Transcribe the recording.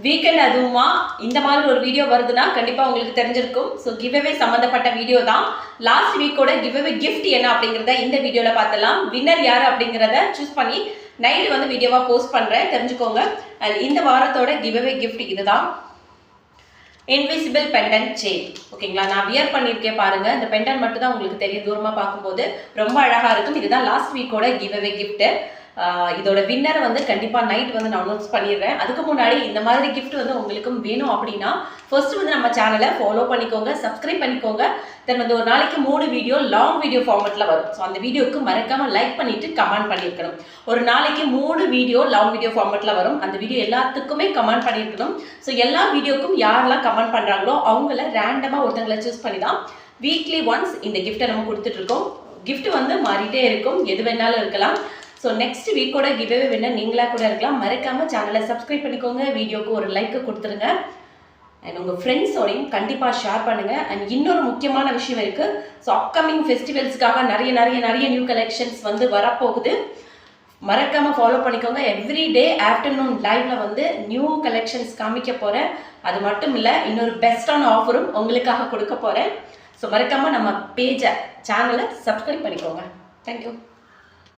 Weekend அதுவுமா இந்த மாதிரி ஒரு வீடியோ வருதுன்னா கண்டிப்பாக உங்களுக்கு தெரிஞ்சிருக்கும். ஸோ கிவ்அவே சம்மந்தப்பட்ட வீடியோ தான். லாஸ்ட் வீக்கோட கிவ்அவே கிஃப்ட் என்ன அப்படிங்கிறத இந்த வீடியோவில் பார்த்தலாம். வின்னர் யார் அப்படிங்கிறத சூஸ் பண்ணி நைட்டு வந்து வீடியோவாக போஸ்ட் பண்ணுறேன், தெரிஞ்சுக்கோங்க. அண்ட் இந்த வாரத்தோட கிவ்அவே கிஃப்ட் இதுதான், இன்விசிபிள் பெண்டன்ட் செயின். ஓகேங்களா, நான் வியர் பண்ணியிருக்கேன் பாருங்க. இந்த பெண்டன்ட் மட்டும் தான் உங்களுக்கு தெரியும் தூரமாக பார்க்கும்போது, ரொம்ப அழகாக இருக்கும். இதுதான் லாஸ்ட் வீக்கோட கிவ்அவே கிஃப்ட்டு. இதோட வின்னர் வந்து கண்டிப்பாக நைட் வந்து நான் அனௌன்ஸ் பண்ணிடுறேன். அதுக்கு முன்னாடி இந்த மாதிரி கிஃப்ட் வந்து உங்களுக்கும் வேணும் அப்படின்னா ஃபர்ஸ்ட் வந்து நம்ம சேனலை ஃபாலோ பண்ணிக்கோங்க, சப்ஸ்கிரைப் பண்ணிக்கோங்க. தென் வந்து ஒரு நாளைக்கு 3 வீடியோ லாங் வீடியோ ஃபார்மெட்டில் வரும். ஸோ அந்த வீடியோக்கு மறக்காமல் லைக் பண்ணிட்டு கமெண்ட் பண்ணியிருக்கணும். ஒரு நாளைக்கு 3 வீடியோ லாங் வீடியோ ஃபார்மெட்டில் வரும். அந்த வீடியோ எல்லாத்துக்குமே கமெண்ட் பண்ணியிருக்கணும். ஸோ எல்லா வீடியோக்கும் யாரெல்லாம் கமெண்ட் பண்ணுறாங்களோ அவங்கள ரேண்டமாக ஒருத்தங்களை சூஸ் பண்ணி தான் வீக்லி ஒன்ஸ் இந்த கிஃப்ட்டை நம்ம கொடுத்துட்ருக்கோம். கிஃப்ட் வந்து மாறிட்டே இருக்கும், எது வேணாலும் இருக்கலாம். ஸோ நெக்ஸ்ட் வீக்கோட கிவ்அவே வின்னர் நீங்களாக கூட இருக்கலாம். மறக்காமல் சேனலை சப்ஸ்கிரைப் பண்ணிக்கோங்க, வீடியோக்கு ஒரு லைக்கு கொடுத்துருங்க. அண்ட் உங்கள் ஃப்ரெண்ட்ஸோடையும் கண்டிப்பாக ஷேர் பண்ணுங்கள். அண்ட் இன்னொரு முக்கியமான விஷயம் இருக்குது. ஸோ அப்கமிங் ஃபெஸ்டிவல்ஸ்க்காக நிறைய நியூ கலெக்ஷன்ஸ் வந்து வரப்போகுது. மறக்காமல் ஃபாலோ பண்ணிக்கோங்க. எவ்ரி டே ஆஃப்டர்நூன் லைவ்ல வந்து நியூ கலெக்ஷன்ஸ் காமிக்க போகிறேன். அது மட்டும் இல்லை, இன்னொரு பெஸ்டான ஆஃபரும் உங்களுக்காக கொடுக்க போகிறேன். ஸோ மறக்காமல் நம்ம பேஜை சேனலை சப்ஸ்கிரைப் பண்ணிக்கோங்க. தேங்க்யூ.